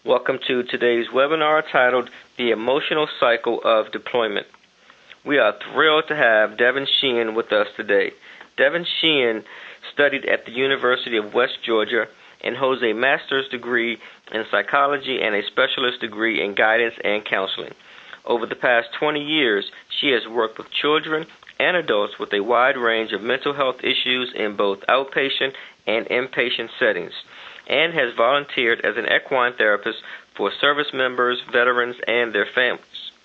Welcome to today's webinar titled The Emotional Cycle of Deployment. We are thrilled to have Devin Sheehan with us today. Devin Sheehan studied at the University of West Georgia and holds a master's degree in psychology and a specialist degree in guidance and counseling. Over the past 20 years, she has worked with children and adults with a wide range of mental health issues in both outpatient and inpatient settings, and has volunteered as an equine therapist for service members, veterans, and their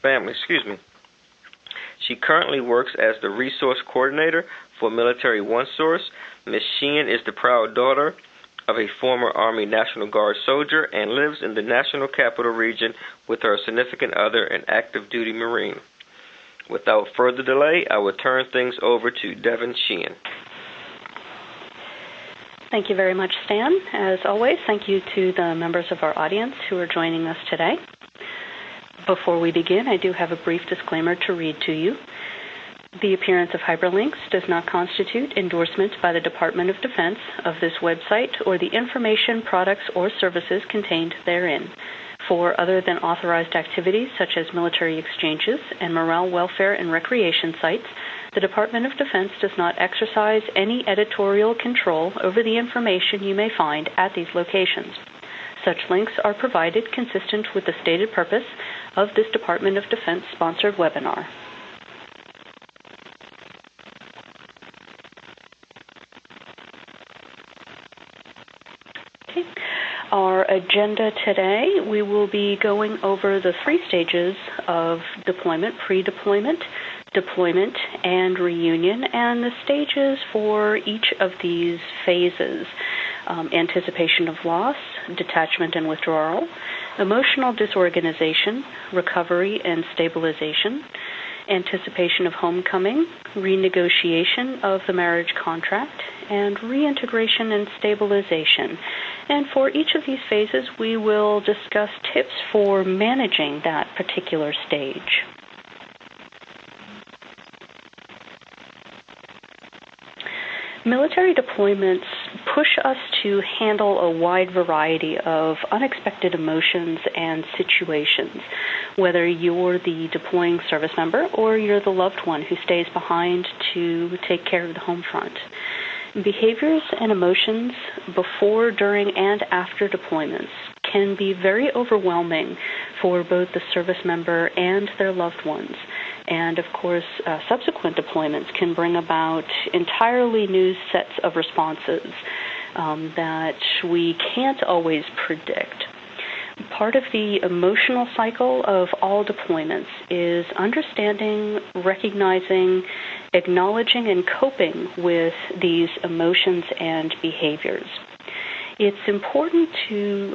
families. She currently works as the resource coordinator for Military OneSource. Ms. Sheehan is the proud daughter of a former Army National Guard soldier and lives in the National Capital Region with her significant other, an active duty Marine. Without further delay, I will turn things over to Devin Sheehan. Thank you very much, Stan. As always, thank you to the members of our audience who are joining us today. Before we begin, I do have a brief disclaimer to read to you. The appearance of hyperlinks does not constitute endorsement by the Department of Defense of this website or the information, products, or services contained therein. For other than authorized activities such as military exchanges and morale, welfare, and recreation sites, the Department of Defense does not exercise any editorial control over the information you may find at these locations. Such links are provided consistent with the stated purpose of this Department of Defense sponsored webinar. Our agenda today, we will be going over the 3 stages of deployment: pre-deployment, deployment, and reunion, and the stages for each of these phases: anticipation of loss, detachment and withdrawal, emotional disorganization, recovery and stabilization, anticipation of homecoming, renegotiation of the marriage contract, and reintegration and stabilization. And for each of these phases, we will discuss tips for managing that particular stage. Military deployments push us to handle a wide variety of unexpected emotions and situations, whether you're the deploying service member or you're the loved one who stays behind to take care of the home front. Behaviors and emotions before, during, and after deployments can be very overwhelming for both the service member and their loved ones. And, of course, subsequent deployments can bring about entirely new sets of responses that we can't always predict. Part of the emotional cycle of all deployments is understanding, recognizing, acknowledging, and coping with these emotions and behaviors. It's important to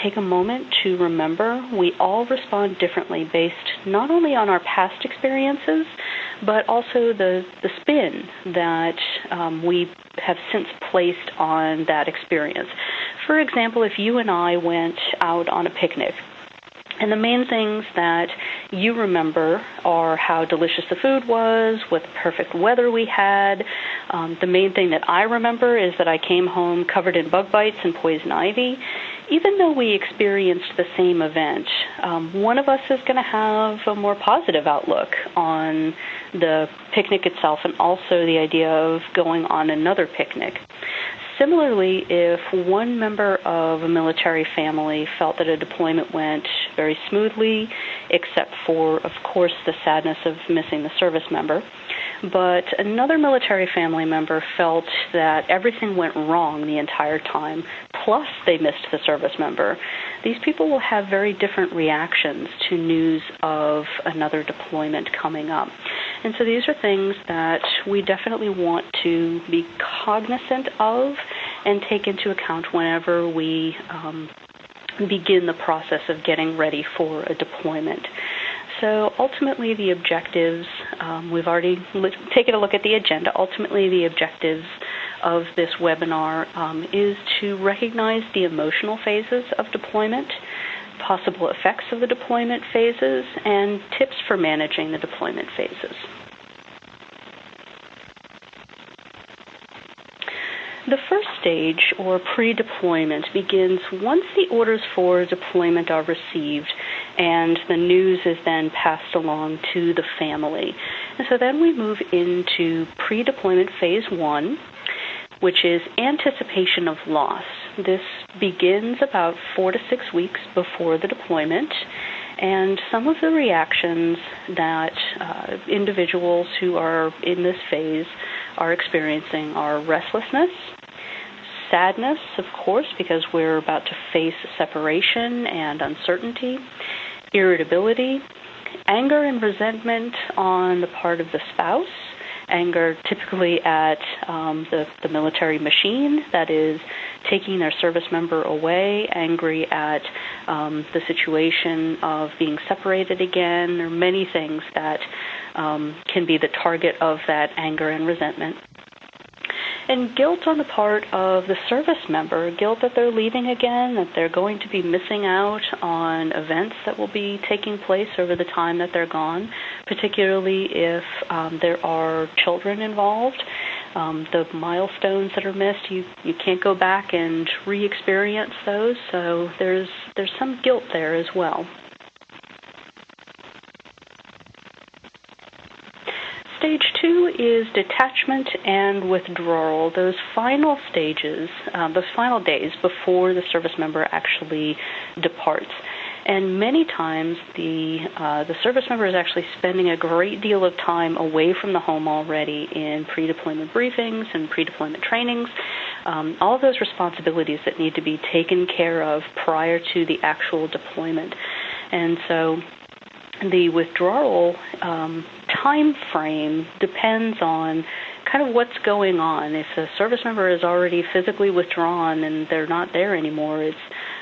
take a moment to remember we all respond differently based not only on our past experiences, but also the spin that we have since placed on that experience. For example, if you and I went out on a picnic, and the main things that you remember are how delicious the food was, what the perfect weather we had. The main thing that I remember is that I came home covered in bug bites and poison ivy. Even though we experienced the same event, one of us is going to have a more positive outlook on the picnic itself and also the idea of going on another picnic. Similarly, if one member of a military family felt that a deployment went very smoothly, except for, of course, the sadness of missing the service member, but another military family member felt that everything went wrong the entire time, plus they missed the service member, these people will have very different reactions to news of another deployment coming up. And so these are things that we definitely want to be cognizant of and take into account whenever we begin the process of getting ready for a deployment. So ultimately the objectives, we've already taken a look at the agenda. Ultimately the objectives of this webinar is to recognize the emotional phases of deployment, possible effects of the deployment phases, and tips for managing the deployment phases. The first stage, or pre-deployment, begins once the orders for deployment are received and the news is then passed along to the family. And so then we move into pre-deployment phase 1, which is anticipation of loss. This begins about 4 to 6 weeks before the deployment, and some of the reactions that individuals who are in this phase are experiencing are restlessness, sadness, of course, because we're about to face separation and uncertainty, irritability, anger and resentment on the part of the spouse, anger typically at the military machine that is taking their service member away, angry at the situation of being separated again. There are many things that can be the target of that anger and resentment. And guilt on the part of the service member, guilt that they're leaving again, that they're going to be missing out on events that will be taking place over the time that they're gone, particularly if there are children involved. The milestones that are missed, you can't go back and re-experience those, so there's some guilt there as well. Stage 2 is detachment and withdrawal, those final stages, those final days before the service member actually departs. And many times the service member is actually spending a great deal of time away from the home already in pre-deployment briefings and pre-deployment trainings, all of those responsibilities that need to be taken care of prior to the actual deployment. And so the withdrawal time frame depends on kind of what's going on. If a service member is already physically withdrawn and they're not there anymore, it's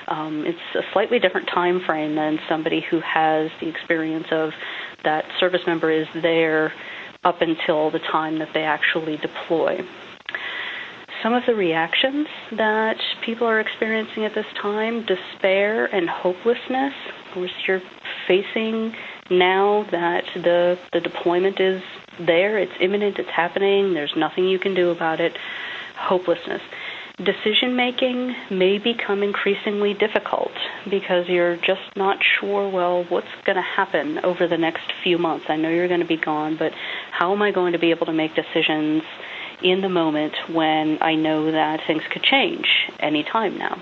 a slightly different time frame than somebody who has the experience of that service member is there up until the time that they actually deploy. Some of the reactions that people are experiencing at this time, despair and hopelessness. Of course, you're facing now that the deployment is there, it's imminent, it's happening, there's nothing you can do about it. Hopelessness. Decision-making may become increasingly difficult because you're just not sure, well, what's going to happen over the next few months? I know you're going to be gone, but how am I going to be able to make decisions in the moment when I know that things could change any time now?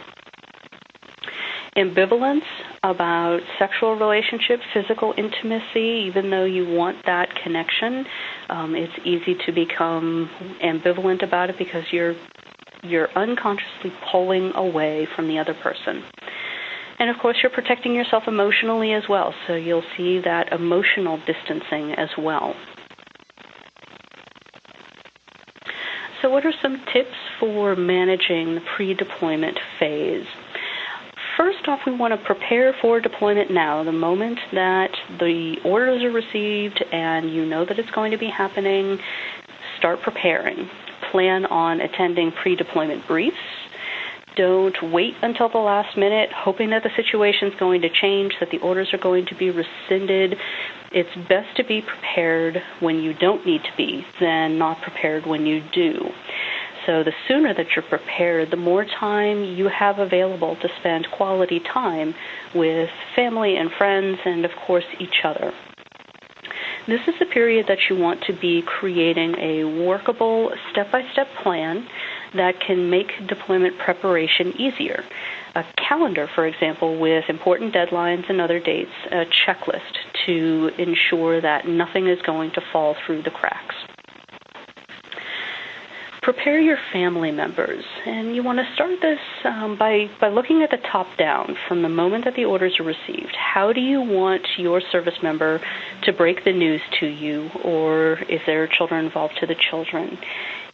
Ambivalence about sexual relationships, physical intimacy, even though you want that connection, it's easy to become ambivalent about it because you're unconsciously pulling away from the other person. And of course, you're protecting yourself emotionally as well, so you'll see that emotional distancing as well. So what are some tips for managing the pre-deployment phase? First off, we want to prepare for deployment now. The moment that the orders are received and you know that it's going to be happening, start preparing. Plan on attending pre-deployment briefs. Don't wait until the last minute, hoping that the situation is going to change, that the orders are going to be rescinded. It's best to be prepared when you don't need to be than not prepared when you do. So the sooner that you're prepared, the more time you have available to spend quality time with family and friends and, of course, each other. This is the period that you want to be creating a workable step-by-step plan that can make deployment preparation easier. A calendar, for example, with important deadlines and other dates, a checklist to ensure that nothing is going to fall through the cracks. Prepare your family members, and you want to start this by looking at the top down from the moment that the orders are received. How do you want your service member to break the news to you, or if there are children involved, to the children?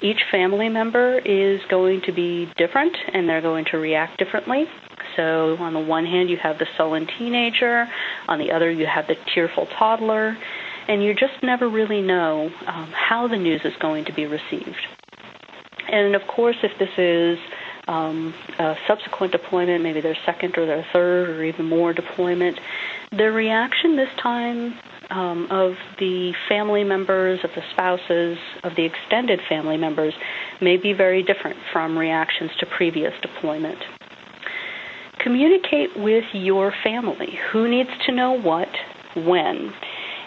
Each family member is going to be different, and they're going to react differently. So on the one hand, you have the sullen teenager. On the other, you have the tearful toddler. And you just never really know how the news is going to be received. And, of course, if this is a subsequent deployment, maybe their second or their third or even more deployment, their reaction this time of the family members, of the spouses, of the extended family members may be very different from reactions to previous deployment. Communicate with your family. Who needs to know what, when?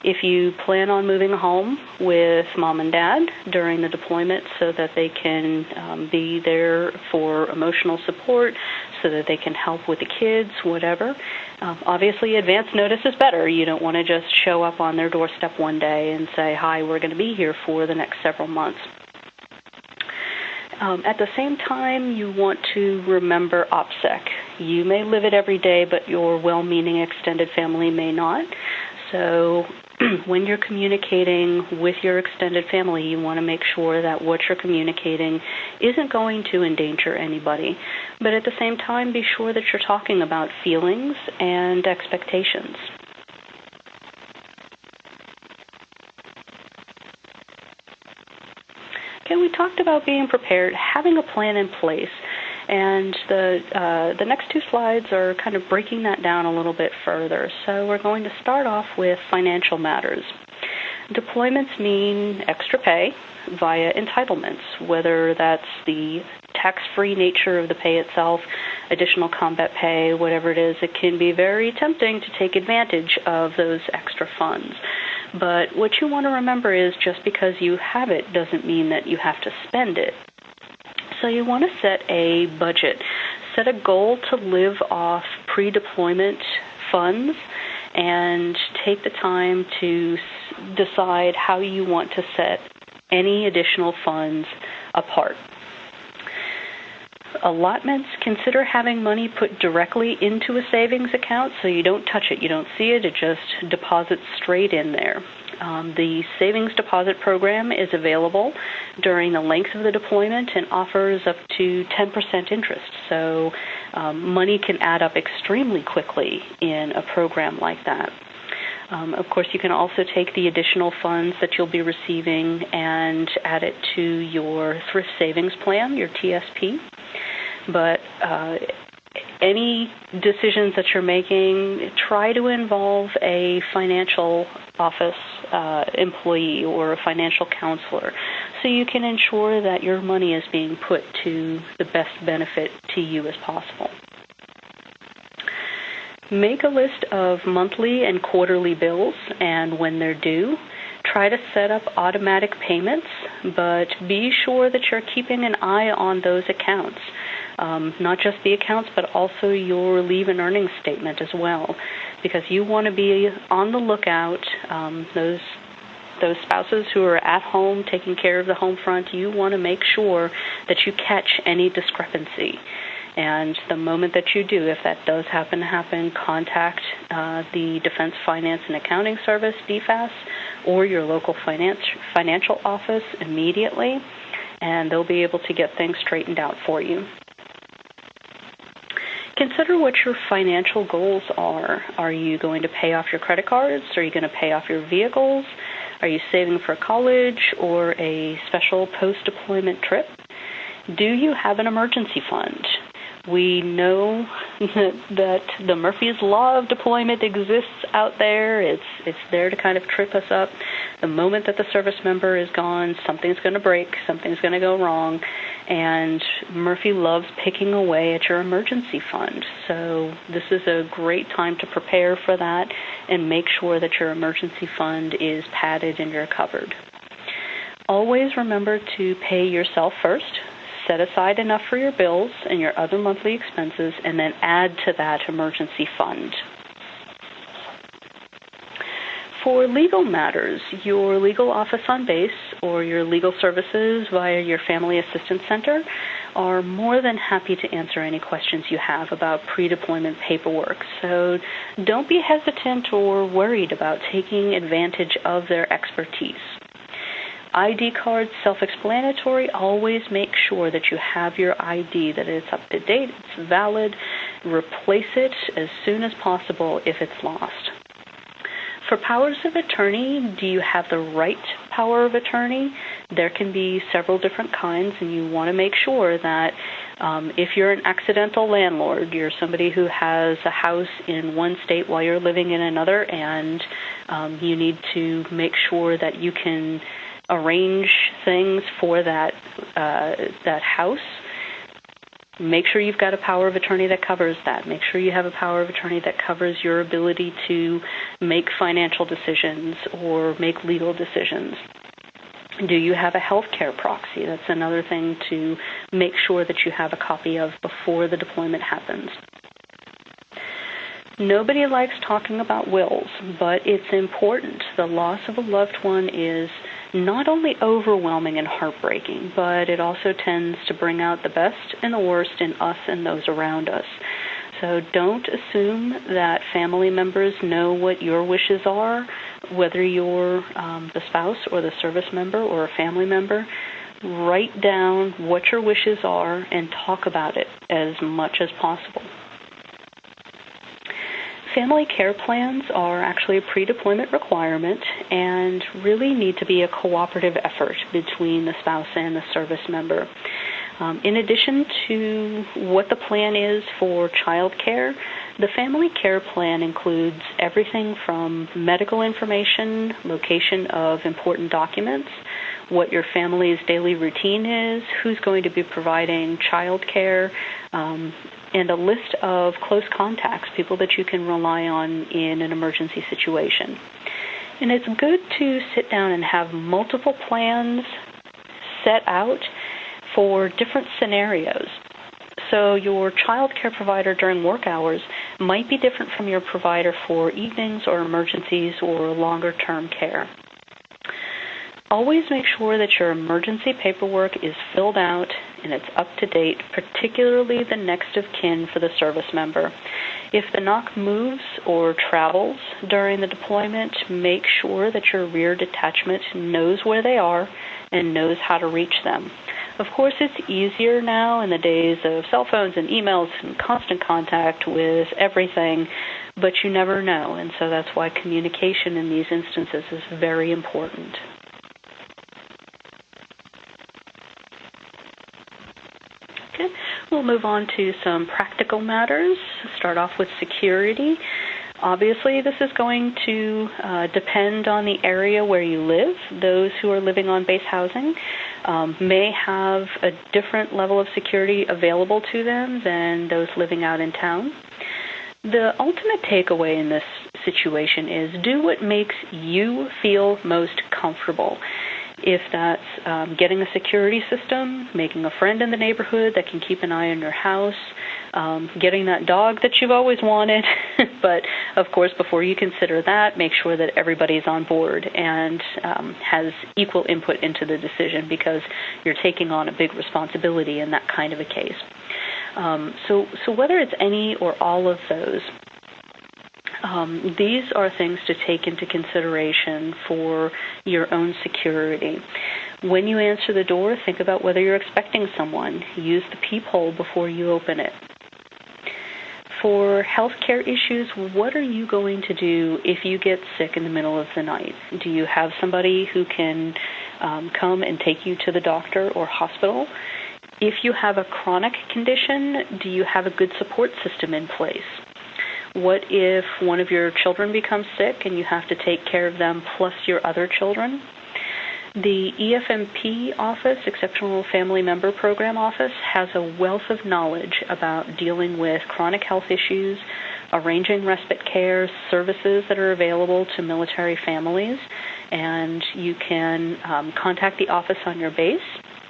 If you plan on moving home with mom and dad during the deployment so that they can be there for emotional support, so that they can help with the kids, whatever, obviously advance notice is better. You don't want to just show up on their doorstep one day and say, hi, we're going to be here for the next several months. At the same time, you want to remember OPSEC. You may live it every day, but your well-meaning extended family may not. So when you're communicating with your extended family, you want to make sure that what you're communicating isn't going to endanger anybody. But at the same time, be sure that you're talking about feelings and expectations. Okay, we talked about being prepared, having a plan in place. And the next two slides are kind of breaking that down a little bit further. So we're going to start off with financial matters. Deployments mean extra pay via entitlements, whether that's the tax-free nature of the pay itself, additional combat pay, whatever it is. It can be very tempting to take advantage of those extra funds. But what you want to remember is just because you have it doesn't mean that you have to spend it. So you want to set a budget, set a goal to live off pre-deployment funds, and take the time to decide how you want to set any additional funds apart. Allotments, consider having money put directly into a savings account so you don't touch it, you don't see it, it just deposits straight in there. The savings deposit program is available during the length of the deployment and offers up to 10% interest. So money can add up extremely quickly in a program like that. Of course, you can also take the additional funds that you'll be receiving and add it to your thrift savings plan, your TSP. But any decisions that you're making, try to involve a financial office employee or a financial counselor so you can ensure that your money is being put to the best benefit to you as possible. Make a list of monthly and quarterly bills and when they're due. Try to set up automatic payments, but be sure that you're keeping an eye on those accounts. Not just the accounts, but also your leave and earnings statement as well, because you want to be on the lookout. Those spouses who are at home taking care of the home front, you want to make sure that you catch any discrepancy. And the moment that you do, if that does happen to happen, contact the Defense Finance and Accounting Service, DFAS, or your local financial office immediately, and they'll be able to get things straightened out for you. Consider what your financial goals are. Are you going to pay off your credit cards? Are you going to pay off your vehicles? Are you saving for college or a special post-deployment trip? Do you have an emergency fund? We know that the Murphy's Law of deployment exists out there. It's there to kind of trip us up. The moment that the service member is gone, something's going to break, something's going to go wrong, and Murphy loves picking away at your emergency fund. So this is a great time to prepare for that and make sure that your emergency fund is padded and you're covered. Always remember to pay yourself first. Set aside enough for your bills and your other monthly expenses, and then add to that emergency fund. For legal matters, your legal office on base or your legal services via your Family Assistance Center are more than happy to answer any questions you have about pre-deployment paperwork. So don't be hesitant or worried about taking advantage of their expertise. ID card, self-explanatory. Always make sure that you have your ID, that it's up to date, it's valid. Replace it as soon as possible if it's lost. For powers of attorney, do you have the right power of attorney? There can be several different kinds, and you want to make sure that If you're an accidental landlord, you're somebody who has a house in one state while you're living in another, and you need to make sure that you can arrange things for that house. Make sure you've got a power of attorney that covers that. Make sure you have a power of attorney that covers your ability to make financial decisions or make legal decisions. Do you have a health care proxy? That's another thing to make sure that you have a copy of before the deployment happens. Nobody likes talking about wills, but it's important. The loss of a loved one is not only overwhelming and heartbreaking, but it also tends to bring out the best and the worst in us and those around us. So don't assume that family members know what your wishes are, whether you're the spouse or the service member or a family member. Write down what your wishes are and talk about it as much as possible. Family care plans are actually a pre-deployment requirement and really need to be a cooperative effort between the spouse and the service member. In addition to what the plan is for child care, the family care plan includes everything from medical information, location of important documents, what your family's daily routine is, who's going to be providing child care, and a list of close contacts, people that you can rely on in an emergency situation. And it's good to sit down and have multiple plans set out for different scenarios. So your child care provider during work hours might be different from your provider for evenings or emergencies or longer-term care. Always make sure that your emergency paperwork is filled out and it's up to date, particularly the next of kin for the service member. If the NOC moves or travels during the deployment, make sure that your rear detachment knows where they are and knows how to reach them. Of course, it's easier now in the days of cell phones and emails and constant contact with everything, but you never know, and so that's why communication in these instances is very important. Okay, we'll move on to some practical matters. Start off with security. Obviously, this is going to depend on the area where you live. Those who are living on base housing may have a different level of security available to them than those living out in town. The ultimate takeaway in this situation is do what makes you feel most comfortable. If that's getting a security system, making a friend in the neighborhood that can keep an eye on your house, getting that dog that you've always wanted. But, of course, before you consider that, make sure that everybody's on board and has equal input into the decision, because you're taking on a big responsibility in that kind of a case. So whether it's any or all of those, these are things to take into consideration for your own security. When you answer the door, think about whether you're expecting someone. Use the peephole before you open it. For healthcare issues, what are you going to do if you get sick in the middle of the night? Do you have somebody who can come and take you to the doctor or hospital? If you have a chronic condition, do you have a good support system in place? What if one of your children becomes sick and you have to take care of them plus your other children? The EFMP office, Exceptional Family Member Program office, has a wealth of knowledge about dealing with chronic health issues, arranging respite care, services that are available to military families, and you can contact the office on your base,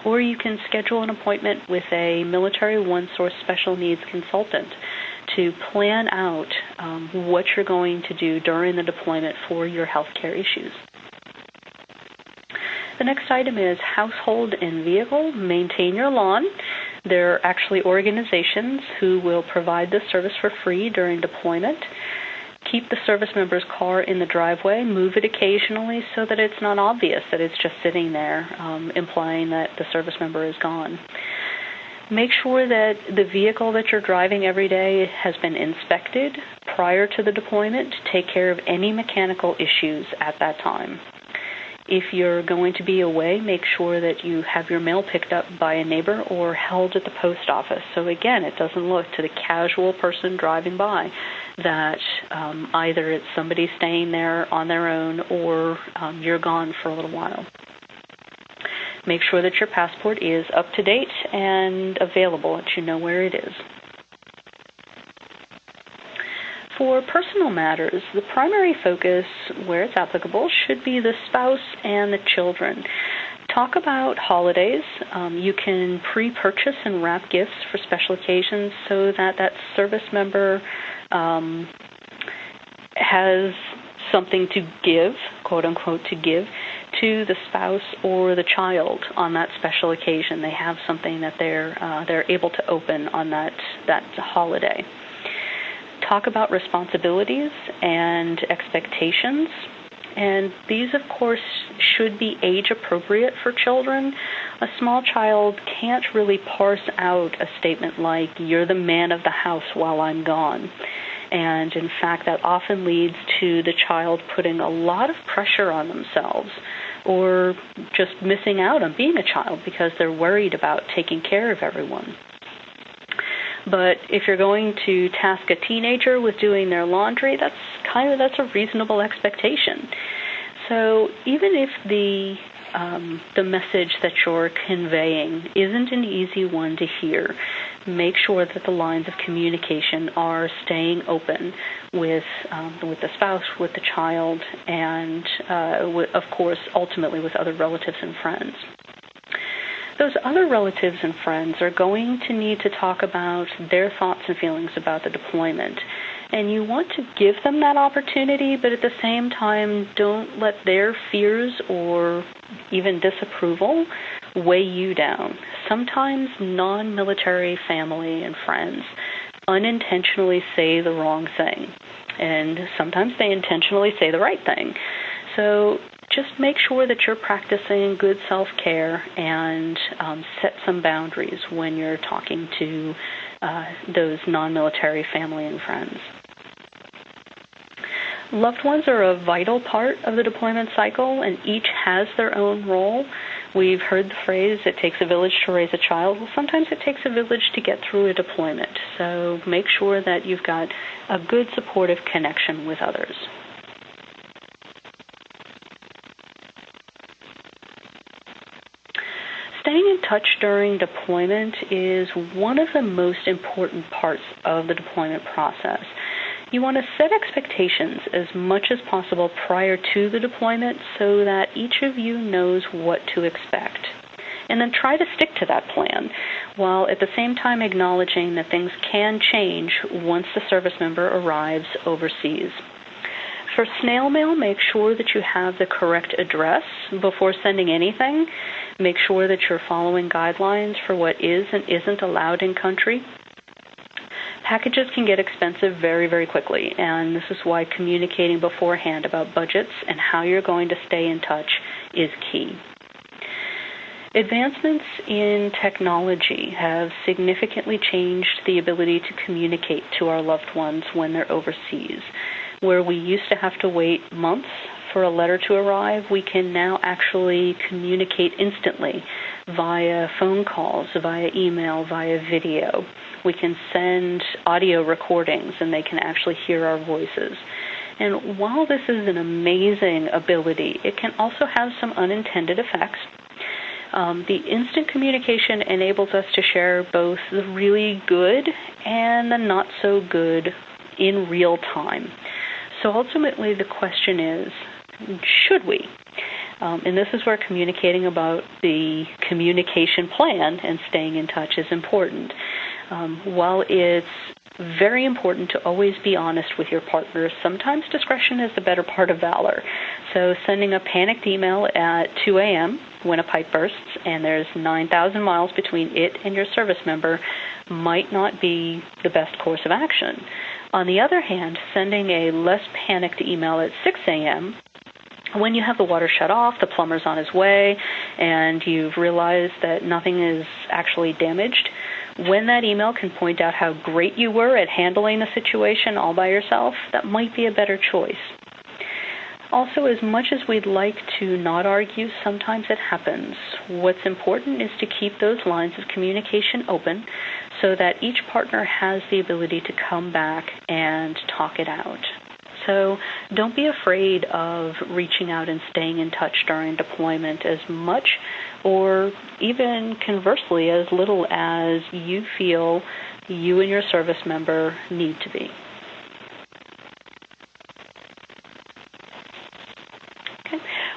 or you can schedule an appointment with a Military OneSource special needs consultant to plan out what you're going to do during the deployment for your healthcare issues. The next item is household and vehicle. Maintain your lawn. There are actually organizations who will provide this service for free during deployment. Keep the service member's car in the driveway. Move it occasionally so that it's not obvious that it's just sitting there, implying that the service member is gone. Make sure that the vehicle that you're driving every day has been inspected prior to the deployment to take care of any mechanical issues at that time. If you're going to be away, make sure that you have your mail picked up by a neighbor or held at the post office. So again, it doesn't look to the casual person driving by that either it's somebody staying there on their own or you're gone for a little while. Make sure that your passport is up to date and available, that you know where it is. For personal matters, the primary focus, where it's applicable, should be the spouse and the children. Talk about holidays. You can pre-purchase and wrap gifts for special occasions so that that service member has something to give, quote unquote, to give to the spouse or the child on that special occasion. They have something that they're able to open on that holiday. Talk about responsibilities and expectations, and these, of course, should be age appropriate for children. A small child can't really parse out a statement like, "You're the man of the house while I'm gone." And in fact, that often leads to the child putting a lot of pressure on themselves or just missing out on being a child because they're worried about taking care of everyone. But if you're going to task a teenager with doing their laundry, that's a reasonable expectation. So even if the message that you're conveying isn't an easy one to hear, make sure that the lines of communication are staying open with the spouse, with the child, and of course, ultimately with other relatives and friends. Those other relatives and friends are going to need to talk about their thoughts and feelings about the deployment. And you want to give them that opportunity, but at the same time, don't let their fears or even disapproval weigh you down. Sometimes non-military family and friends unintentionally say the wrong thing, and sometimes they intentionally say the right thing. So just make sure that you're practicing good self-care and set some boundaries when you're talking to those non-military family and friends. Loved ones are a vital part of the deployment cycle, and each has their own role. We've heard the phrase, "It takes a village to raise a child." Well, sometimes it takes a village to get through a deployment. So make sure that you've got a good supportive connection with others. Staying in touch during deployment is one of the most important parts of the deployment process. You want to set expectations as much as possible prior to the deployment so that each of you knows what to expect. And then try to stick to that plan, while at the same time acknowledging that things can change once the service member arrives overseas. For snail mail, make sure that you have the correct address before sending anything. Make sure that you're following guidelines for what is and isn't allowed in country. Packages can get expensive very, very quickly, and this is why communicating beforehand about budgets and how you're going to stay in touch is key. Advancements in technology have significantly changed the ability to communicate to our loved ones when they're overseas. Where we used to have to wait months for a letter to arrive, we can now actually communicate instantly via phone calls, via email, via video. We can send audio recordings and they can actually hear our voices. And while this is an amazing ability, it can also have some unintended effects. The instant communication enables us to share both the really good and the not so good in real time. So ultimately the question is, should we? And this is where communicating about the communication plan and staying in touch is important. While it's very important to always be honest with your partner, sometimes discretion is the better part of valor. So sending a panicked email at 2 a.m. when a pipe bursts and there's 9,000 miles between it and your service member might not be the best course of action. On the other hand, sending a less panicked email at 6 a.m. when you have the water shut off, the plumber's on his way, and you've realized that nothing is actually damaged, when that email can point out how great you were at handling the situation all by yourself, that might be a better choice. Also, as much as we'd like to not argue, sometimes it happens. What's important is to keep those lines of communication open so that each partner has the ability to come back and talk it out. So don't be afraid of reaching out and staying in touch during deployment as much, or even conversely, as little as you feel you and your service member need to be.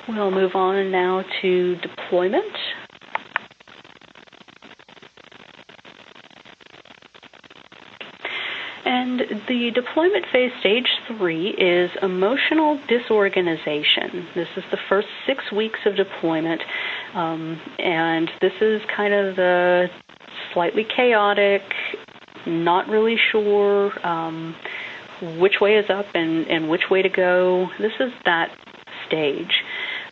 We'll move on now to deployment. And the deployment phase, stage 3, is emotional disorganization. This is the first 6 weeks of deployment, and this is kind of the slightly chaotic, not really sure which way is up and which way to go. This is that stage.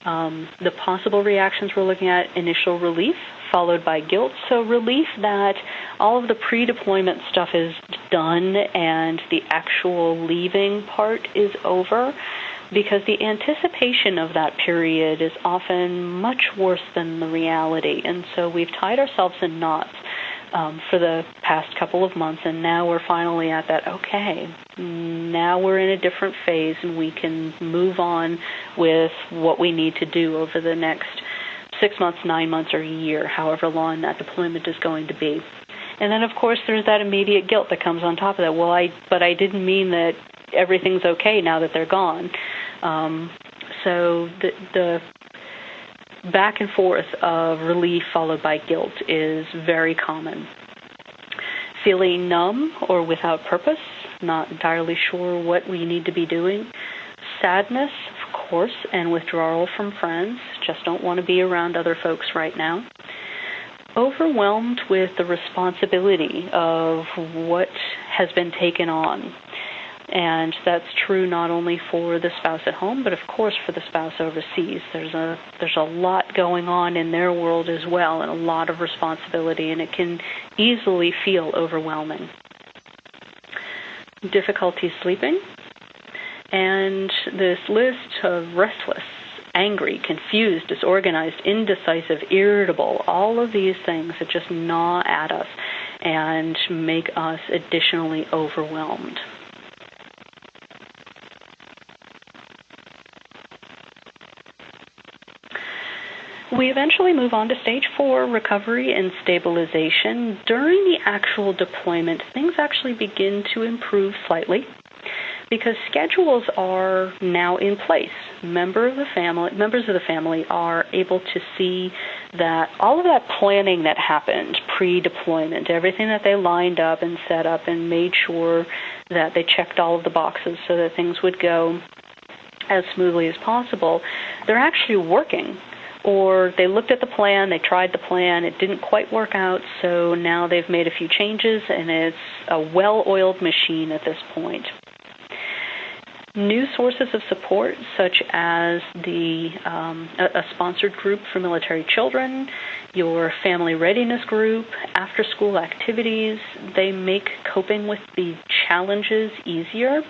The possible reactions we're looking at: initial relief, followed by guilt. So relief that all of the pre-deployment stuff is done and the actual leaving part is over, because the anticipation of that period is often much worse than the reality. And so we've tied ourselves in knots for the past couple of months, and now we're finally at that, okay, now we're in a different phase and we can move on with what we need to do over the next 6 months, 9 months, or a year, however long that deployment is going to be. And then, of course, there's that immediate guilt that comes on top of that. Well, I didn't mean that everything's okay now that they're gone. So the back and forth of relief followed by guilt is very common. Feeling numb or without purpose, not entirely sure what we need to be doing. Sadness, of course, and withdrawal from friends. Just don't want to be around other folks right now. Overwhelmed with the responsibility of what has been taken on. And that's true not only for the spouse at home, but of course for the spouse overseas. There's a lot going on in their world as well, and a lot of responsibility, and it can easily feel overwhelming. Difficulty sleeping, and this list of restless, angry, confused, disorganized, indecisive, irritable, all of these things that just gnaw at us and make us additionally overwhelmed. We eventually move on to stage 4, recovery and stabilization. During the actual deployment, things actually begin to improve slightly because schedules are now in place. Members of the family are able to see that all of that planning that happened pre-deployment, everything that they lined up and set up and made sure that they checked all of the boxes so that things would go as smoothly as possible, they're actually working. Or they looked at the plan, they tried the plan, it didn't quite work out, so now they've made a few changes, and it's a well-oiled machine at this point. New sources of support, such as a sponsored group for military children, your family readiness group, after-school activities, they make coping with the challenges easier.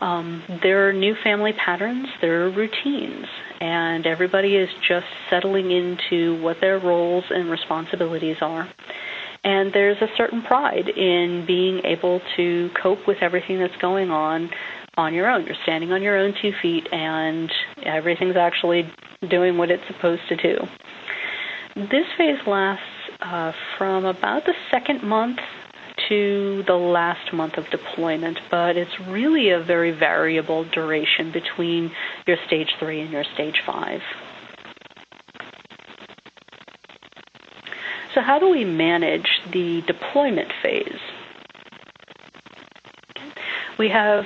There are new family patterns, there are routines, and everybody is just settling into what their roles and responsibilities are. And there's a certain pride in being able to cope with everything that's going on your own. You're standing on your own 2 feet, and everything's actually doing what it's supposed to do. This phase lasts from about the second month to the last month of deployment, but it's really a very variable duration between your stage 3 and your stage 5. So how do we manage the deployment phase? We have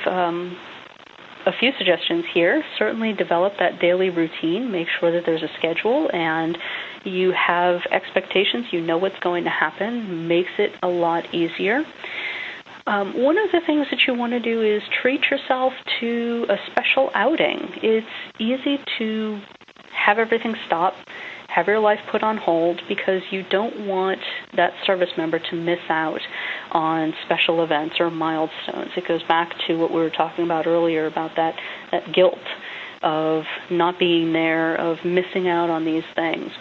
a few suggestions here. Certainly develop that daily routine. Make sure that there's a schedule and you have expectations. You know what's going to happen. Makes it a lot easier. One of the things that you want to do is treat yourself to a special outing. It's easy to have everything stop, have your life put on hold, because you don't want that service member to miss out on special events or milestones. It goes back to what we were talking about earlier about that guilt. of not being there, of missing out on these things.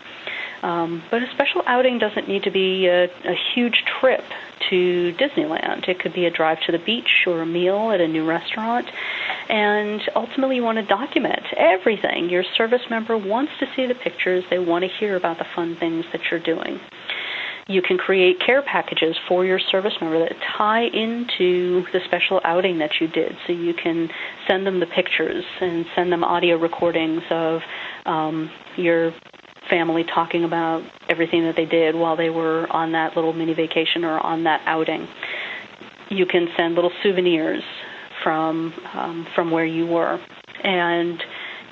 But a special outing doesn't need to be a huge trip to Disneyland. It could be a drive to the beach or a meal at a new restaurant. And ultimately, you want to document everything. Your service member wants to see the pictures. They want to hear about the fun things that you're doing. You can create care packages for your service member that tie into the special outing that you did. So you can send them the pictures and send them audio recordings of your family talking about everything that they did while they were on that little mini vacation or on that outing. You can send little souvenirs from where you were, and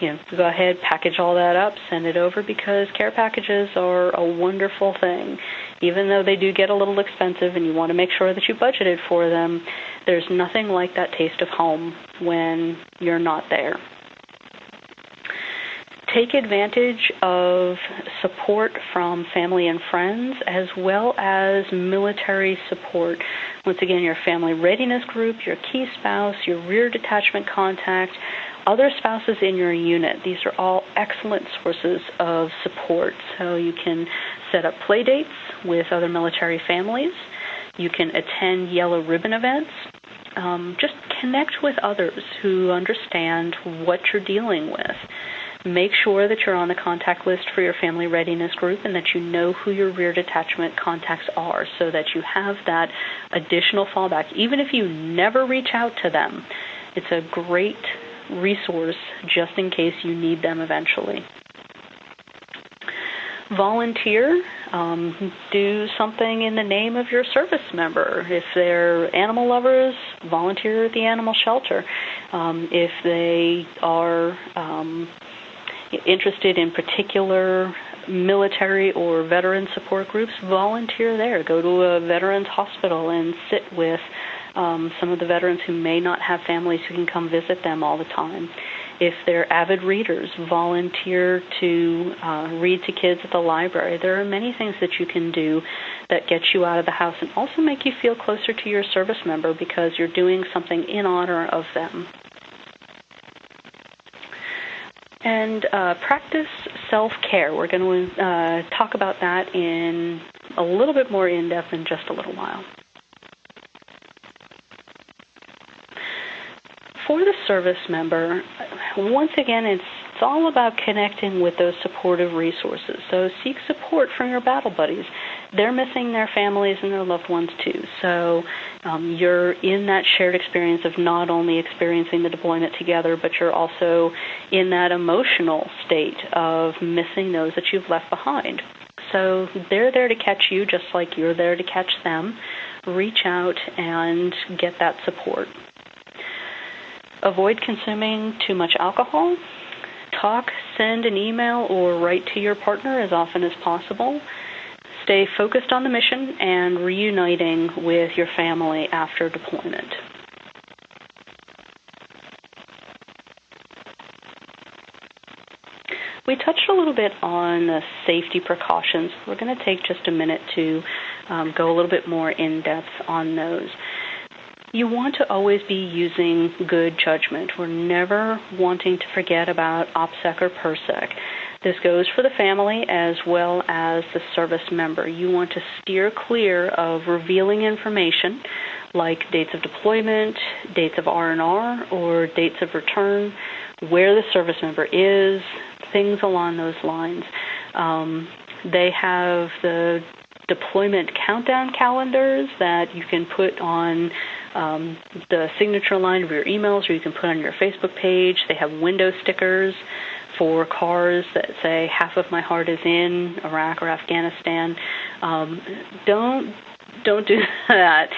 go ahead, package all that up, send it over, because care packages are a wonderful thing. Even though they do get a little expensive and you want to make sure that you budgeted for them, there's nothing like that taste of home when you're not there. Take advantage of support from family and friends, as well as military support. Once again, your family readiness group, your key spouse, your rear detachment contact, other spouses in your unit. These are all excellent sources of support. So you can set up play dates with other military families. You can attend yellow ribbon events. Just connect with others who understand what you're dealing with. Make sure that you're on the contact list for your family readiness group and that you know who your rear detachment contacts are, so that you have that additional fallback. Even if you never reach out to them, it's a great resource just in case you need them eventually. Volunteer. Do something in the name of your service member. If they're animal lovers, volunteer at the animal shelter. If they are interested in particular military or veteran support groups, volunteer there. Go to a veterans hospital and sit with some of the veterans who may not have families who can come visit them all the time. If they're avid readers, volunteer to read to kids at the library. There are many things that you can do that get you out of the house and also make you feel closer to your service member because you're doing something in honor of them. And practice self-care. We're going to talk about that in a little bit more in-depth in just a little while. For the service member, once again, it's all about connecting with those supportive resources. So seek support from your battle buddies. They're missing their families and their loved ones too. So you're in that shared experience of not only experiencing the deployment together, but you're also in that emotional state of missing those that you've left behind. So they're there to catch you just like you're there to catch them. Reach out and get that support. Avoid consuming too much alcohol. Talk, send an email, or write to your partner as often as possible. Stay focused on the mission and reuniting with your family after deployment. We touched a little bit on the safety precautions. We're going to take just a minute to go a little bit more in depth on those. You want to always be using good judgment. We're never wanting to forget about OPSEC or PERSEC. This goes for the family as well as the service member. You want to steer clear of revealing information like dates of deployment, dates of R&R, or dates of return, where the service member is, things along those lines. They have the deployment countdown calendars that you can put on the signature line of your emails, or you can put on your Facebook page. They have window stickers for cars that say "Half of my heart is in Iraq or Afghanistan." Don't do that.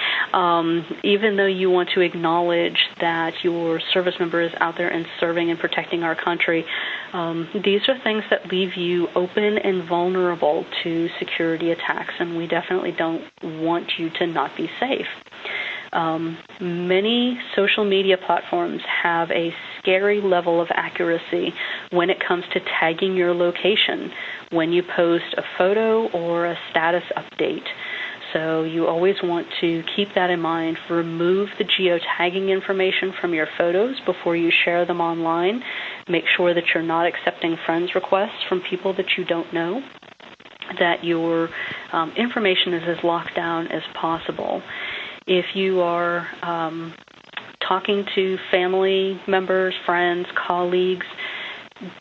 Even though you want to acknowledge that your service member is out there and serving and protecting our country, these are things that leave you open and vulnerable to security attacks, and we definitely don't want you to not be safe. Many social media platforms have a scary level of accuracy when it comes to tagging your location when you post a photo or a status update. So you always want to keep that in mind. Remove the geotagging information from your photos before you share them online. Make sure that you're not accepting friends' requests from people that you don't know, that your information is as locked down as possible. If you are talking to family members, friends, colleagues,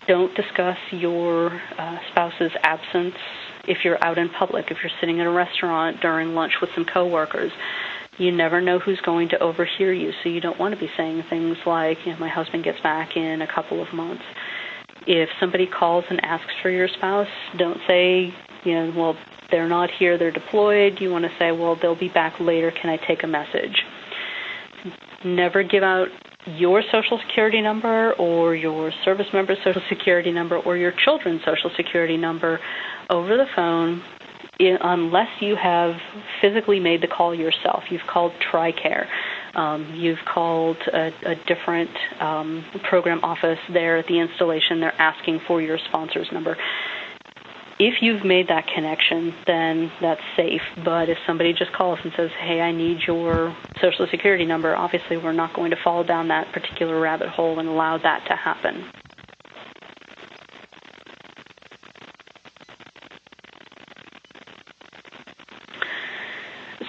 don't discuss your spouse's absence if you're out in public, if you're sitting in a restaurant during lunch with some coworkers. You never know who's going to overhear you, so you don't want to be saying things like, my husband gets back in a couple of months. If somebody calls and asks for your spouse, don't say, well, they're not here, they're deployed. You want to say, well, they'll be back later, can I take a message? Never give out your Social Security number or your service member's Social Security number or your children's Social Security number over the phone unless you have physically made the call yourself. You've called TRICARE. You've called a different program office there at the installation. They're asking for your sponsor's number. If you've made that connection, then that's safe. But if somebody just calls and says, hey, I need your Social Security number, obviously we're not going to fall down that particular rabbit hole and allow that to happen.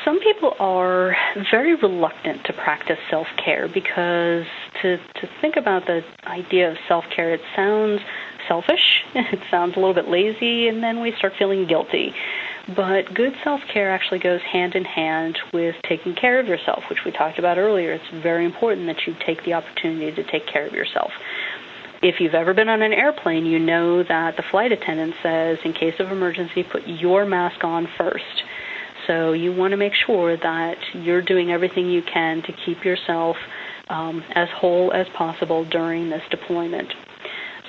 Some people are very reluctant to practice self-care because to think about the idea of self-care, it sounds selfish, it sounds a little bit lazy, and then we start feeling guilty. But good self-care actually goes hand in hand with taking care of yourself, which we talked about earlier. It's very important that you take the opportunity to take care of yourself. If you've ever been on an airplane, you know that the flight attendant says, in case of emergency, put your mask on first. So you want to make sure that you're doing everything you can to keep yourself as whole as possible during this deployment.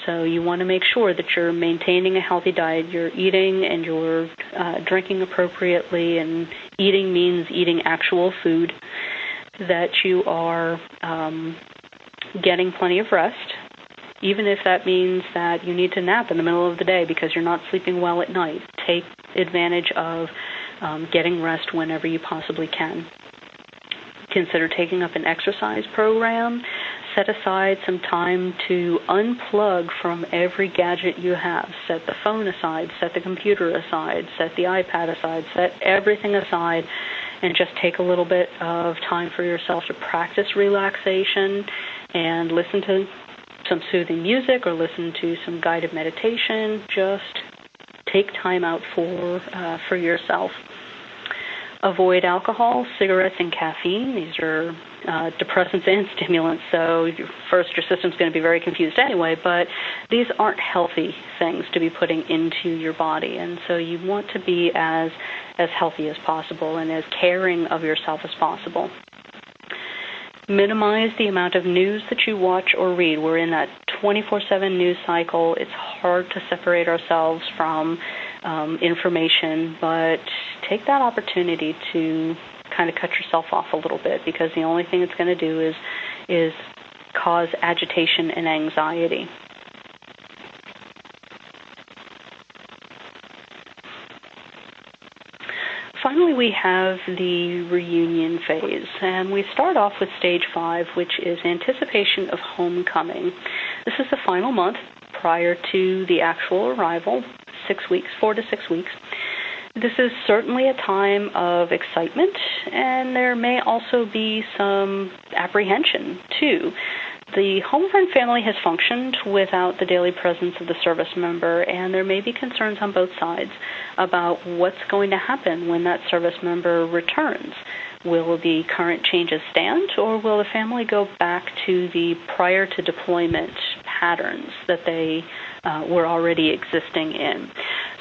So you want to make sure that you're maintaining a healthy diet, you're eating and you're drinking appropriately, and eating means eating actual food, that you are getting plenty of rest, even if that means that you need to nap in the middle of the day because you're not sleeping well at night. Take advantage of getting rest whenever you possibly can. Consider taking up an exercise program. Set aside some time to unplug from every gadget you have. Set the phone aside, set the computer aside, set the iPad aside, set everything aside, and just take a little bit of time for yourself to practice relaxation and listen to some soothing music or listen to some guided meditation. Just take time out for yourself. Avoid alcohol, cigarettes, and caffeine. These are depressants and stimulants, so first your system's going to be very confused anyway, but these aren't healthy things to be putting into your body, and so you want to be as healthy as possible and as caring of yourself as possible. Minimize the amount of news that you watch or read. We're in that 24/7 news cycle. It's hard to separate ourselves from information, but take that opportunity to kind of cut yourself off a little bit, because the only thing it's going to do is cause agitation and anxiety. Finally, we have the reunion phase, and we start off with stage 5, which is anticipation of homecoming. This is the final month prior to the actual arrival, 6 weeks, 4 to 6 weeks. This is certainly a time of excitement, and there may also be some apprehension, too. The home-front family has functioned without the daily presence of the service member, and there may be concerns on both sides about what's going to happen when that service member returns. Will the current changes stand, or will the family go back to the prior to deployment patterns that they were already existing in?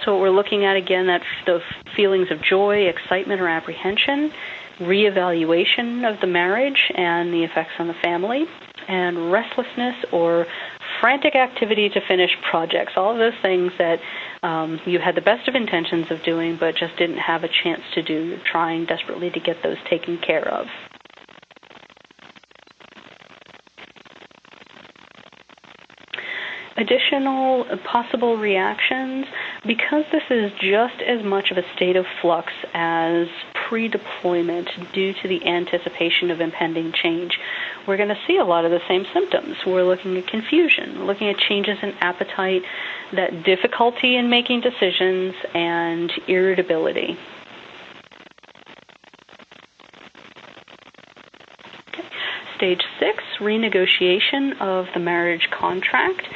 So what we're looking at, again, that the feelings of joy, excitement, or apprehension, reevaluation of the marriage and the effects on the family, and restlessness or frantic activity to finish projects, all of those things that you had the best of intentions of doing but just didn't have a chance to do. You're trying desperately to get those taken care of. Additional possible reactions, because this is just as much of a state of flux as pre-deployment due to the anticipation of impending change, we're going to see a lot of the same symptoms. We're looking at confusion, looking at changes in appetite, that difficulty in making decisions, and irritability. Okay. Stage 6, renegotiation of the marriage contract.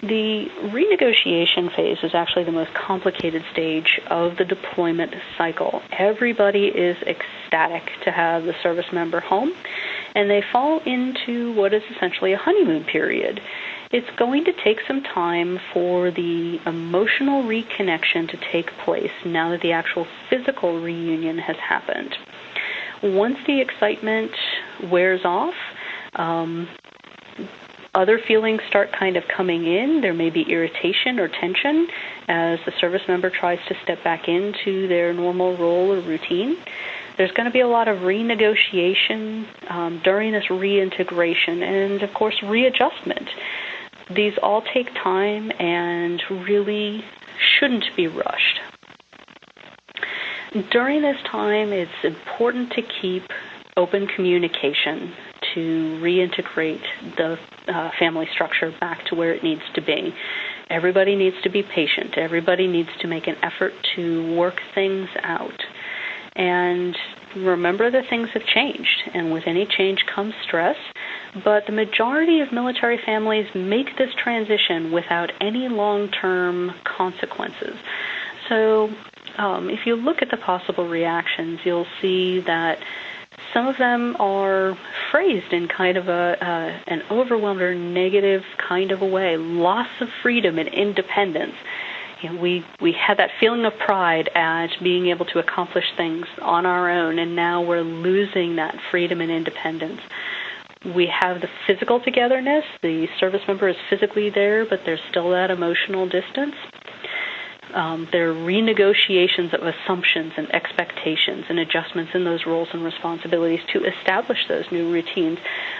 The renegotiation phase is actually the most complicated stage of the deployment cycle. Everybody is ecstatic to have the service member home, and they fall into what is essentially a honeymoon period. It's going to take some time for the emotional reconnection to take place now that the actual physical reunion has happened. Once the excitement wears off, other feelings start kind of coming in. There may be irritation or tension as the service member tries to step back into their normal role or routine. There's going to be a lot of renegotiation during this reintegration and, of course, readjustment. These all take time and really shouldn't be rushed. During this time, it's important to keep open communication to reintegrate the family structure back to where it needs to be. Everybody needs to be patient. Everybody needs to make an effort to work things out. And remember that things have changed, and with any change comes stress, but the majority of military families make this transition without any long-term consequences. So if you look at the possible reactions, you'll see that some of them are phrased in kind of an overwhelmed or negative kind of a way. Loss of freedom and independence. You know, we had that feeling of pride at being able to accomplish things on our own, and now we're losing that freedom and independence. We have the physical togetherness. The service member is physically there, but there's still that emotional distance. There are renegotiations of assumptions and expectations and adjustments in those roles and responsibilities to establish those new routines.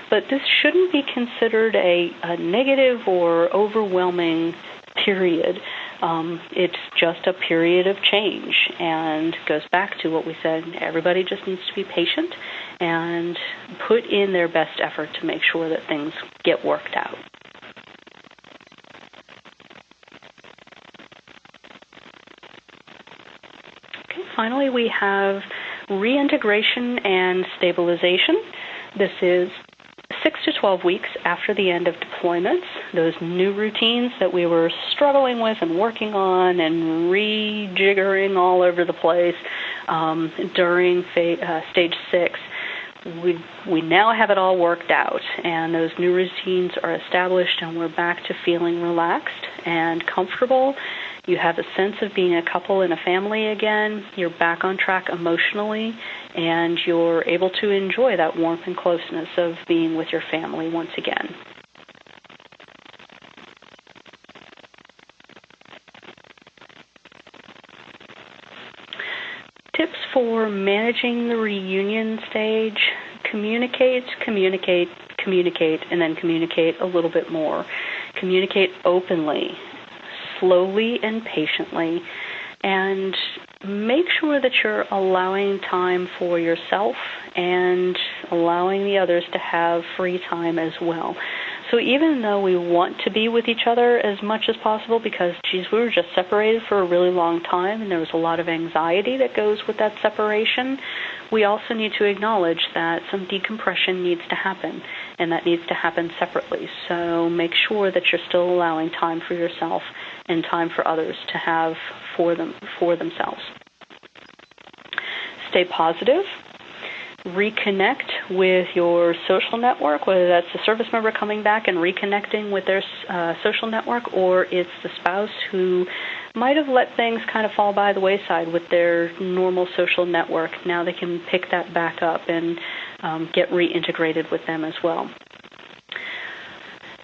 But this shouldn't be considered a negative or overwhelming period. It's just a period of change, and goes back to what we said. Everybody just needs to be patient and put in their best effort to make sure that things get worked out. Finally, we have reintegration and stabilization. This is 6 to 12 weeks after the end of deployments. Those new routines that we were struggling with and working on and rejiggering all over the place during stage 6, we now have it all worked out, and those new routines are established, and we're back to feeling relaxed and comfortable. You have a sense of being a couple and a family again. You're back on track emotionally, and you're able to enjoy that warmth and closeness of being with your family once again. Tips for managing the reunion stage: communicate, communicate, communicate, and then communicate a little bit more. Communicate openly, slowly and patiently, and make sure that you're allowing time for yourself and allowing the others to have free time as well. So even though we want to be with each other as much as possible because, we were just separated for a really long time and there was a lot of anxiety that goes with that separation, we also need to acknowledge that some decompression needs to happen, and that needs to happen separately. So make sure that you're still allowing time for yourself and time for others to have for themselves. Stay positive. Reconnect with your social network, whether that's the service member coming back and reconnecting with their social network, or it's the spouse who might have let things kind of fall by the wayside with their normal social network. Now they can pick that back up and get reintegrated with them as well.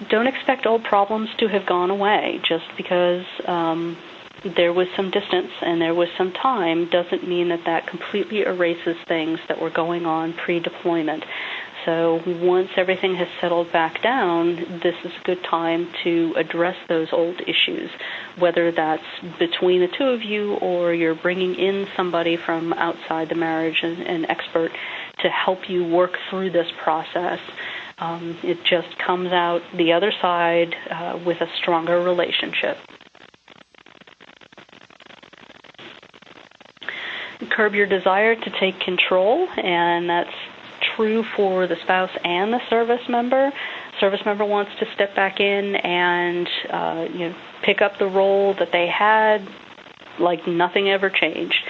Don't expect old problems to have gone away. Just because there was some distance and there was some time doesn't mean that that completely erases things that were going on pre-deployment. So once everything has settled back down, this is a good time to address those old issues, whether that's between the two of you or you're bringing in somebody from outside the marriage, an expert, to help you work through this process. It just comes out the other side with a stronger relationship. Curb your desire to take control, and that's true for the spouse and the service member. Service member wants to step back in and pick up the role that they had like nothing ever changed.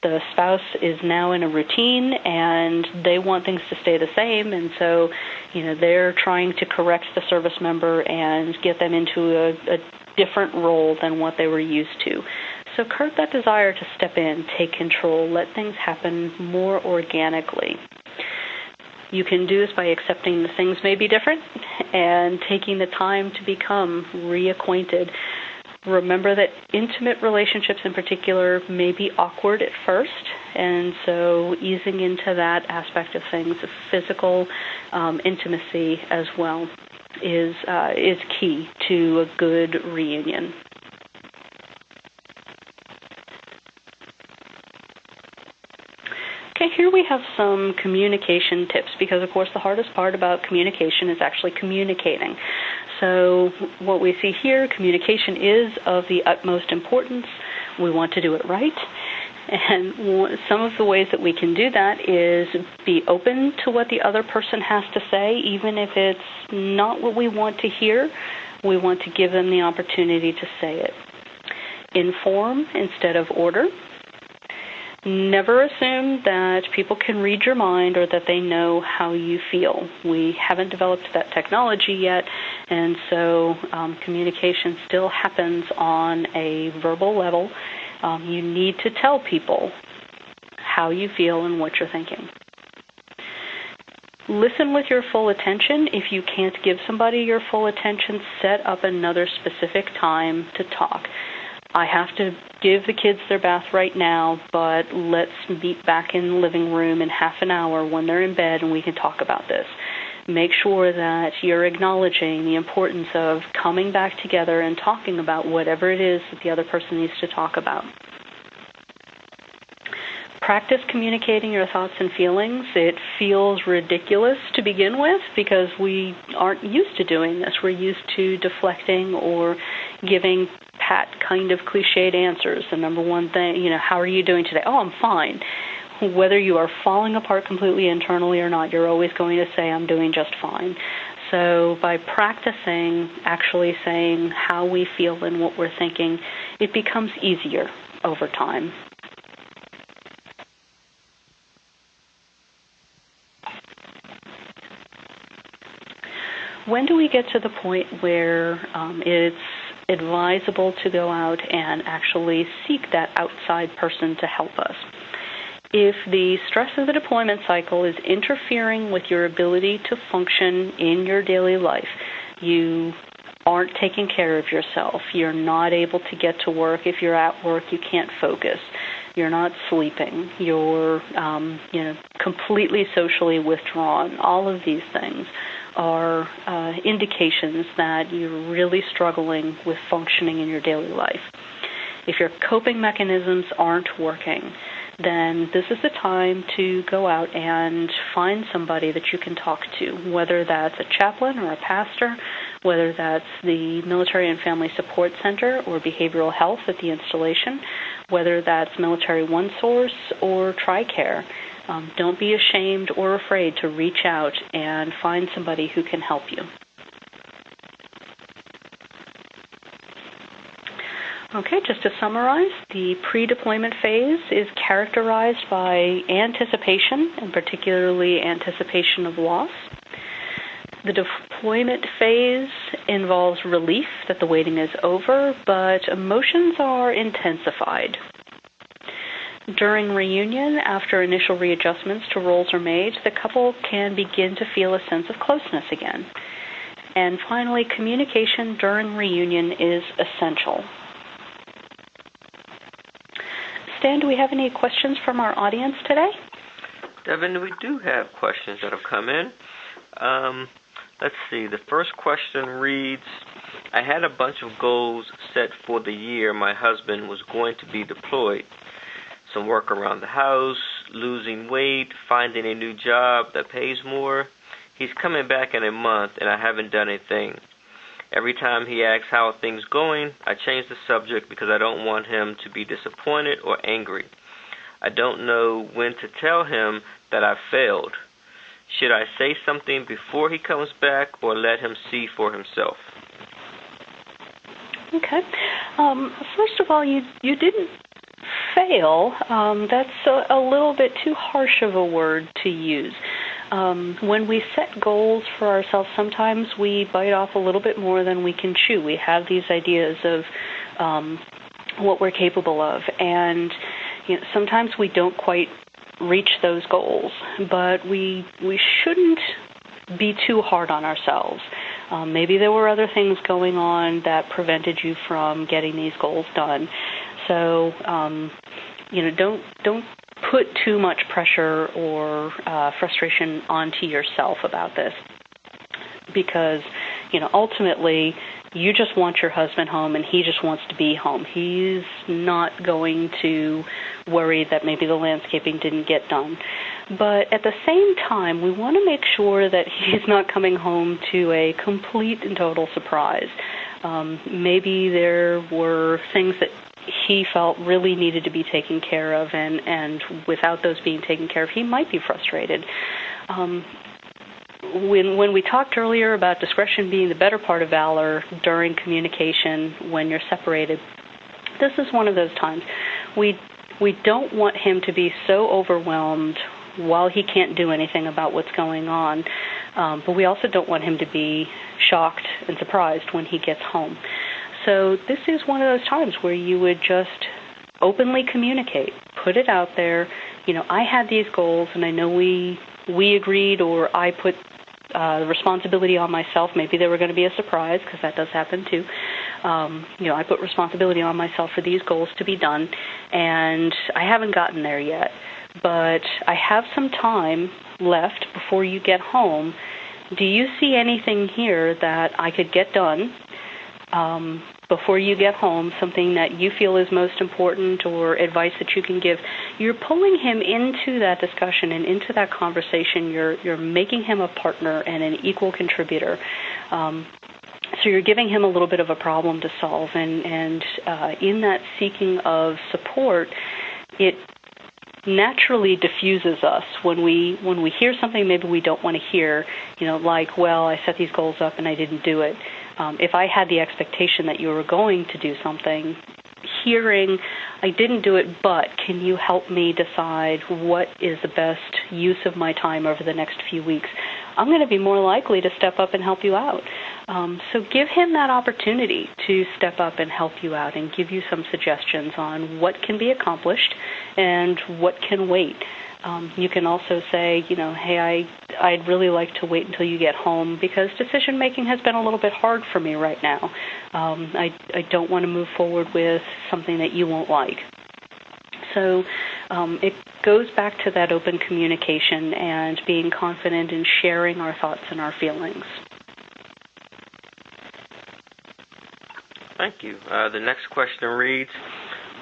The spouse is now in a routine, and they want things to stay the same, and so they're trying to correct the service member and get them into a different role than what they were used to. So curb that desire to step in, take control, let things happen more organically. You can do this by accepting that things may be different and taking the time to become reacquainted. Remember that intimate relationships in particular may be awkward at first, and so easing into that aspect of things, of physical intimacy as well, is key to a good reunion. Okay, here we have some communication tips, because of course the hardest part about communication is actually communicating. So what we see here, communication is of the utmost importance. We want to do it right. And some of the ways that we can do that is be open to what the other person has to say, even if it's not what we want to hear. We want to give them the opportunity to say it. Inform instead of order. Never assume that people can read your mind or that they know how you feel. We haven't developed that technology yet, and so communication still happens on a verbal level. You need to tell people how you feel and what you're thinking. Listen with your full attention. If you can't give somebody your full attention, set up another specific time to talk. I have to give the kids their bath right now, but let's meet back in the living room in half an hour when they're in bed and we can talk about this. Make sure that you're acknowledging the importance of coming back together and talking about whatever it is that the other person needs to talk about. Practice communicating your thoughts and feelings. It feels ridiculous to begin with because we aren't used to doing this. We're used to deflecting or giving pat kind of cliched answers. The number one thing, how are you doing today? Oh, I'm fine. Whether you are falling apart completely internally or not, you're always going to say, I'm doing just fine. So by practicing actually saying how we feel and what we're thinking, it becomes easier over time. When do we get to the point where it's advisable to go out and actually seek that outside person to help us? If the stress of the deployment cycle is interfering with your ability to function in your daily life, you aren't taking care of yourself, you're not able to get to work. If you're at work, you can't focus. You're not sleeping. You're completely socially withdrawn. All of these things are indications that you're really struggling with functioning in your daily life. If your coping mechanisms aren't working, then this is the time to go out and find somebody that you can talk to, whether that's a chaplain or a pastor, whether that's the Military and Family Support Center or behavioral health at the installation, whether that's Military OneSource or TRICARE. Don't be ashamed or afraid to reach out and find somebody who can help you. Okay, just to summarize, the pre-deployment phase is characterized by anticipation, and particularly anticipation of loss. The deployment phase involves relief that the waiting is over, but emotions are intensified. During reunion, after initial readjustments to roles are made, the couple can begin to feel a sense of closeness again. And finally, communication during reunion is essential. Stan, do we have any questions from our audience today? Devin, we do have questions that have come in. Let's see. The first question reads, I had a bunch of goals set for the year my husband was going to be deployed. Some work around the house, losing weight, finding a new job that pays more. He's coming back in a month, and I haven't done anything. Every time he asks how are things going, I change the subject because I don't want him to be disappointed or angry. I don't know when to tell him that I failed. Should I say something before he comes back or let him see for himself? Okay. First of all, you didn't fail. That's a little bit too harsh of a word to use. When we set goals for ourselves, sometimes we bite off a little bit more than we can chew. We have these ideas of what we're capable of, and sometimes we don't quite reach those goals, but we shouldn't be too hard on ourselves. Maybe there were other things going on that prevented you from getting these goals done. So, don't put too much pressure or frustration onto yourself about this, because, ultimately, you just want your husband home and he just wants to be home. He's not going to worry that maybe the landscaping didn't get done. But at the same time, we want to make sure that he's not coming home to a complete and total surprise. Maybe there were things that he felt really needed to be taken care of, and without those being taken care of, he might be frustrated. When we talked earlier about discretion being the better part of valor during communication when you're separated, this is one of those times. We don't want him to be so overwhelmed while he can't do anything about what's going on, but we also don't want him to be shocked and surprised when he gets home. So this is one of those times where you would just openly communicate, put it out there. I had these goals, and I know we agreed, or I put the responsibility on myself. Maybe they were going to be a surprise, because that does happen too. I put responsibility on myself for these goals to be done, and I haven't gotten there yet. But I have some time left before you get home. Do you see anything here that I could get done before you get home, something that you feel is most important, or advice that you can give? You're pulling him into that discussion and into that conversation. You're making him a partner and an equal contributor. So you're giving him a little bit of a problem to solve, and in that seeking of support, it naturally diffuses us when we hear something maybe we don't want to hear, like, well, I set these goals up and I didn't do it. If I had the expectation that you were going to do something, hearing, I didn't do it, but can you help me decide what is the best use of my time over the next few weeks? I'm going to be more likely to step up and help you out. So give him that opportunity to step up and help you out and give you some suggestions on what can be accomplished and what can wait. You can also say, hey, I'd really like to wait until you get home because decision-making has been a little bit hard for me right now. I don't want to move forward with something that you won't like. So it goes back to that open communication and being confident in sharing our thoughts and our feelings. Thank you. The next question reads,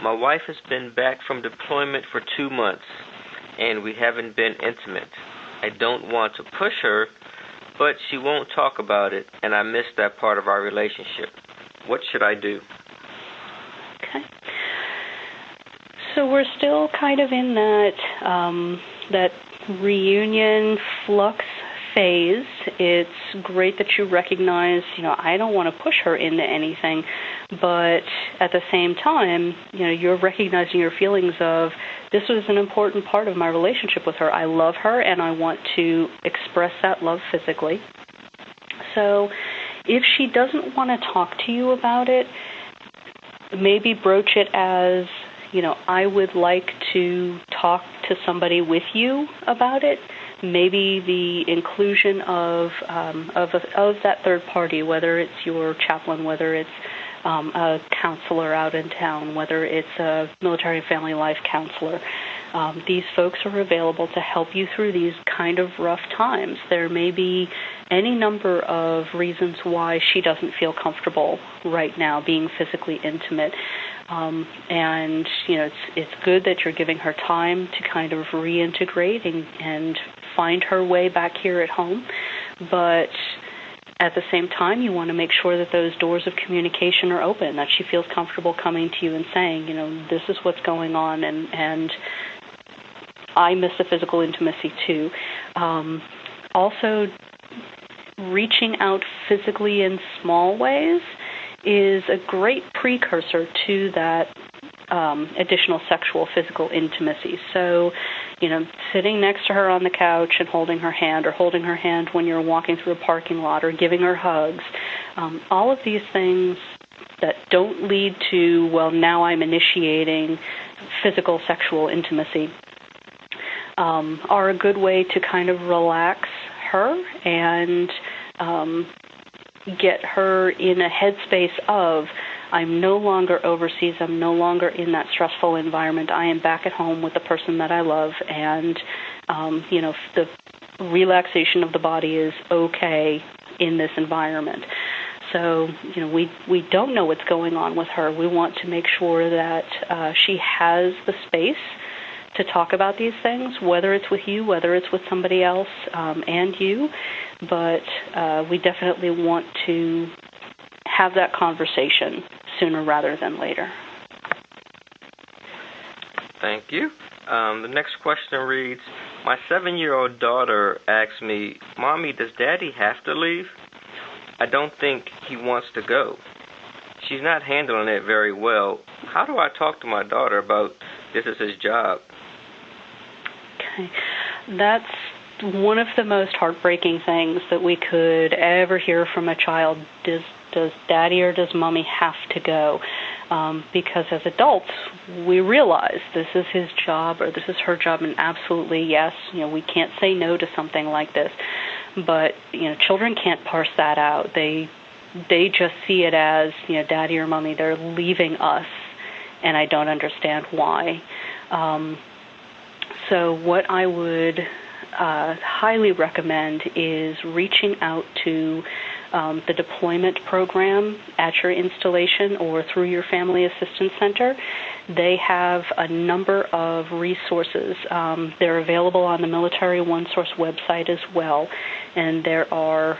my wife has been back from deployment for 2 months, and we haven't been intimate. I don't want to push her, but she won't talk about it, and I miss that part of our relationship. What should I do? Okay. So we're still kind of in that reunion flux phase. It's great that you recognize, I don't want to push her into anything, but at the same time, you're recognizing your feelings of, this was an important part of my relationship with her. I love her, and I want to express that love physically. So if she doesn't want to talk to you about it, maybe broach it as, I would like to talk to somebody with you about it. Maybe the inclusion of that third party, whether it's your chaplain, whether it's a counselor out in town, whether it's a military and family life counselor. These folks are available to help you through these kind of rough times. There may be any number of reasons why she doesn't feel comfortable right now being physically intimate. And, it's good that you're giving her time to kind of reintegrate and find her way back here at home. but at the same time, you want to make sure that those doors of communication are open, that she feels comfortable coming to you and saying, this is what's going on, and I miss the physical intimacy too. Also, reaching out physically in small ways is a great precursor to that additional sexual physical intimacy. So, sitting next to her on the couch and holding her hand, or holding her hand when you're walking through a parking lot, or giving her hugs, all of these things that don't lead to, well, now I'm initiating physical sexual intimacy, are a good way to kind of relax her and get her in a headspace of, I'm no longer overseas, I'm no longer in that stressful environment, I am back at home with the person that I love, and, the relaxation of the body is okay in this environment. So, we don't know what's going on with her. We want to make sure that she has the space to talk about these things, whether it's with you, whether it's with somebody else, and you, but we definitely want to have that conversation sooner rather than later. Thank you. The next question reads, my 7-year-old daughter asks me, Mommy, does Daddy have to leave? I don't think he wants to go. She's not handling it very well. How do I talk to my daughter about this is his job? Okay. That's one of the most heartbreaking things that we could ever hear from a child. Does Daddy or does Mommy have to go? Because as adults, we realize this is his job or this is her job, and absolutely yes, we can't say no to something like this. But children can't parse that out. They just see it as Daddy or Mommy, they're leaving us, and I don't understand why. So what I would highly recommend is reaching out to the deployment program at your installation or through your Family Assistance Center. They have a number of resources. They're available on the Military OneSource website as well, and there are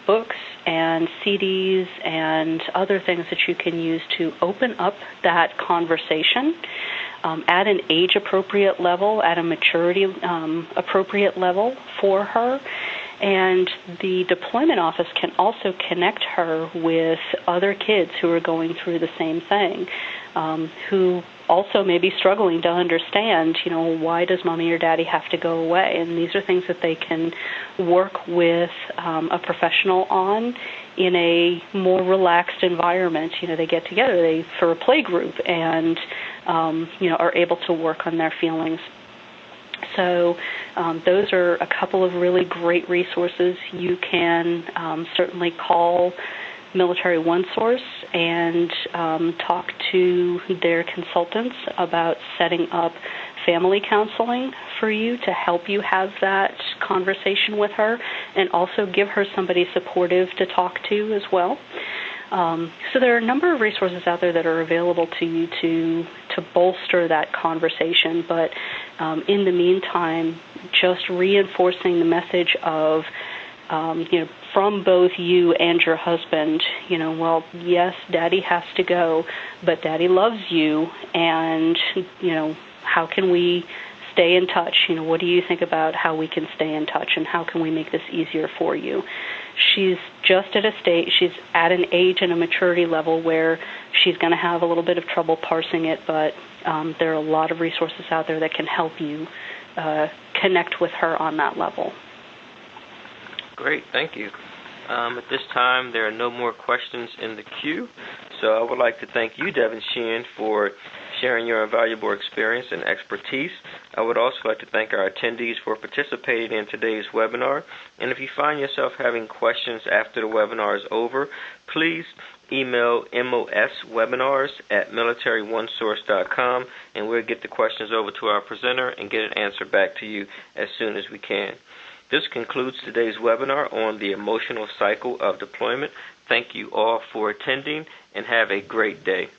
books and CDs and other things that you can use to open up that conversation at an age-appropriate level, at a maturity-appropriate level for her. And the deployment office can also connect her with other kids who are going through the same thing, who also may be struggling to understand, why does Mommy or Daddy have to go away? And these are things that they can work with a professional on in a more relaxed environment. They get together for a play group and, are able to work on their feelings. So those are a couple of really great resources. You can certainly call Military OneSource and talk to their consultants about setting up family counseling for you to help you have that conversation with her, and also give her somebody supportive to talk to as well. So there are a number of resources out there that are available to you to bolster that conversation, but in the meantime, just reinforcing the message of, from both you and your husband, well, yes, Daddy has to go, but Daddy loves you, and, how can we stay in touch? What do you think about how we can stay in touch, and how can we make this easier for you? She's just at a state, she's at an age and a maturity level where she's going to have a little bit of trouble parsing it, but there are a lot of resources out there that can help you connect with her on that level. Great, thank you. At this time, there are no more questions in the queue, so I would like to thank you, Devin Sheehan, for sharing your invaluable experience and expertise. I would also like to thank our attendees for participating in today's webinar. And if you find yourself having questions after the webinar is over, please email moswebinars@militaryonesource.com, and we'll get the questions over to our presenter and get an answer back to you as soon as we can. This concludes today's webinar on the emotional cycle of deployment. Thank you all for attending, and have a great day.